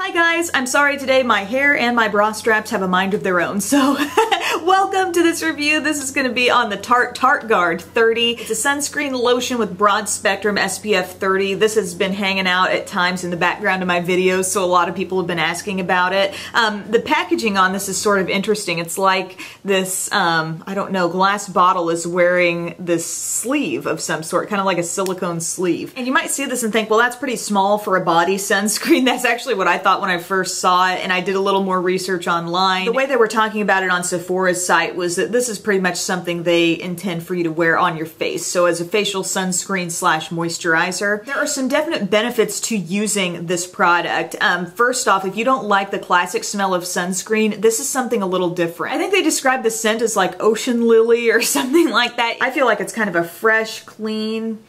Hi guys, I'm sorry today my hair and my bra straps have a mind of their own, so welcome to this review. This is going to be on the Tarte Tarteguard 30. It's a sunscreen lotion with broad spectrum SPF 30. This has been hanging out at times in the background of my videos, so a lot of people have been asking about it. The packaging on this is sort of interesting. It's like this, I don't know, glass bottle is wearing this sleeve of some sort, kind of like a silicone sleeve. And you might see this and think, well, that's pretty small for a body sunscreen. That's actually what I thought when I first saw it, and I did a little more research online. The way they were talking about it on Sephora's site was that this is pretty much something they intend for you to wear on your face. So as a facial sunscreen slash moisturizer, there are some definite benefits to using this product. First off, if you don't like the classic smell of sunscreen, this is something a little different. I think they described the scent as like ocean lily or something like that. I feel like it's kind of a fresh, clean,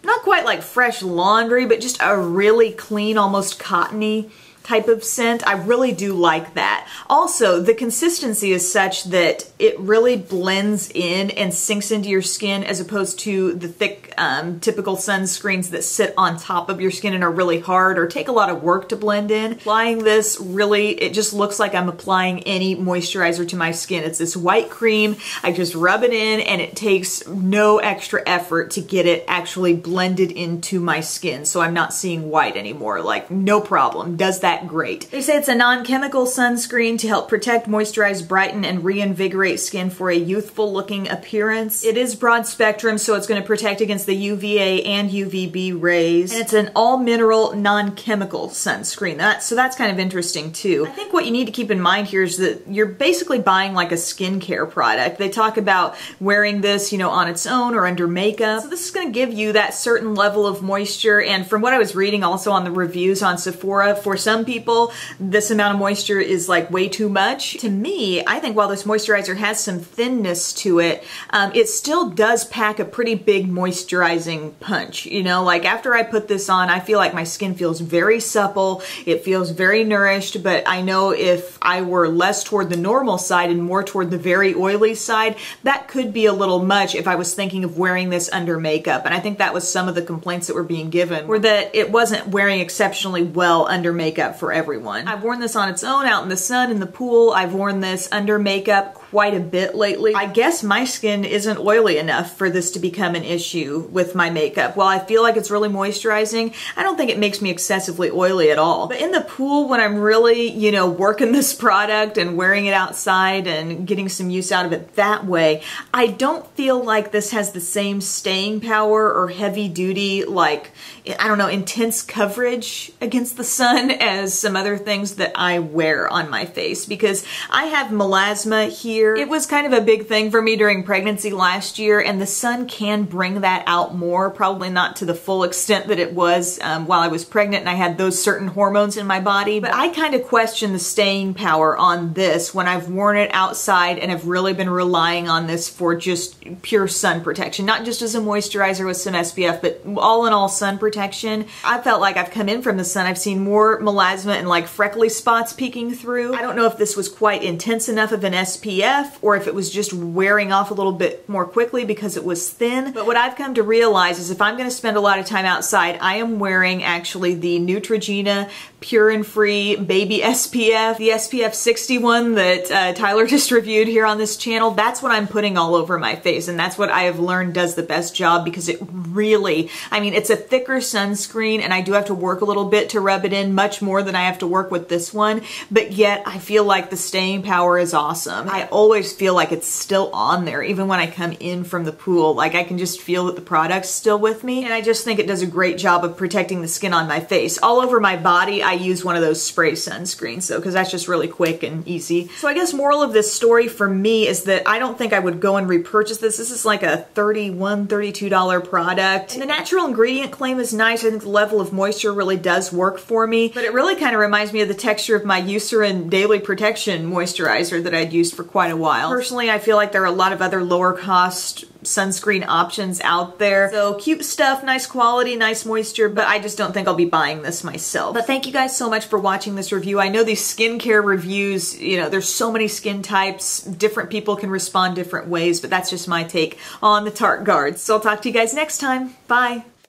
not quite like fresh laundry, but just a really clean, almost cottony type of scent. I really do like that. Also, the consistency is such that it really blends in and sinks into your skin as opposed to the thick, typical sunscreens that sit on top of your skin and are really hard or take a lot of work to blend in. Applying this, really, it just looks like I'm applying any moisturizer to my skin. It's this white cream. I just rub it in and it takes no extra effort to get it actually blended into my skin. So I'm not seeing white anymore. Like, no problem. Does that great. They say it's a non-chemical sunscreen to help protect, moisturize, brighten, and reinvigorate skin for a youthful looking appearance. It is broad spectrum, so it's going to protect against the UVA and UVB rays. And it's an all-mineral, non-chemical sunscreen. So that's kind of interesting too. I think what you need to keep in mind here is that you're basically buying like a skincare product. They talk about wearing this, you know, on its own or under makeup. So this is going to give you that certain level of moisture, and from what I was reading also on the reviews on Sephora, for some people, this amount of moisture is like way too much. To me, I think while this moisturizer has some thinness to it, it still does pack a pretty big moisturizing punch. You know, like after I put this on, I feel like my skin feels very supple, it feels very nourished, but I know if I were less toward the normal side and more toward the very oily side, that could be a little much if I was thinking of wearing this under makeup. And I think that was some of the complaints that were being given, were that it wasn't wearing exceptionally well under makeup for everyone. I've worn this on its own, out in the sun, in the pool. I've worn this under makeup quite a bit lately. I guess my skin isn't oily enough for this to become an issue with my makeup. While I feel like it's really moisturizing, I don't think it makes me excessively oily at all. But in the pool, when I'm really, you know, working this product and wearing it outside and getting some use out of it that way, I don't feel like this has the same staying power or heavy duty, like, I don't know, intense coverage against the sun as some other things that I wear on my face, because I have melasma here. It was kind of a big thing for me during pregnancy last year, and the sun can bring that out more, probably not to the full extent that it was while I was pregnant and I had those certain hormones in my body. But I kind of question the staying power on this when I've worn it outside and have really been relying on this for just pure sun protection, not just as a moisturizer with some SPF, but all in all sun protection. I felt like I've come in from the sun, I've seen more melasma and like freckly spots peeking through. I don't know if this was quite intense enough of an SPF or if it was just wearing off a little bit more quickly because it was thin. But what I've come to realize is if I'm going to spend a lot of time outside, I am wearing actually the Neutrogena Pure and Free Baby SPF, the SPF 61 that Tyler just reviewed here on this channel. That's what I'm putting all over my face, and that's what I have learned does the best job, because it really, I mean, it's a thicker sunscreen and I do have to work a little bit to rub it in, much more than I have to work with this one, but yet I feel like the staying power is awesome. I always feel like it's still on there, even when I come in from the pool. Like, I can just feel that the product's still with me, and I just think it does a great job of protecting the skin on my face. All over my body, I use one of those spray sunscreens, though, because that's just really quick and easy. So I guess moral of this story for me is that I don't think I would go and repurchase this. This is like a $31, $32 product. And the natural ingredient claim is nice. I think the level of moisture really does work for me, but it really kind of reminds me of the texture of my Eucerin Daily Protection Moisturizer that I'd used for quite a while. Personally, I feel like there are a lot of other lower cost sunscreen options out there. So cute stuff, nice quality, nice moisture, but I just don't think I'll be buying this myself. But thank you guys so much for watching this review. I know these skincare reviews, you know, there's so many skin types, different people can respond different ways, but that's just my take on the Tarteguard. So I'll talk to you guys next time. Bye.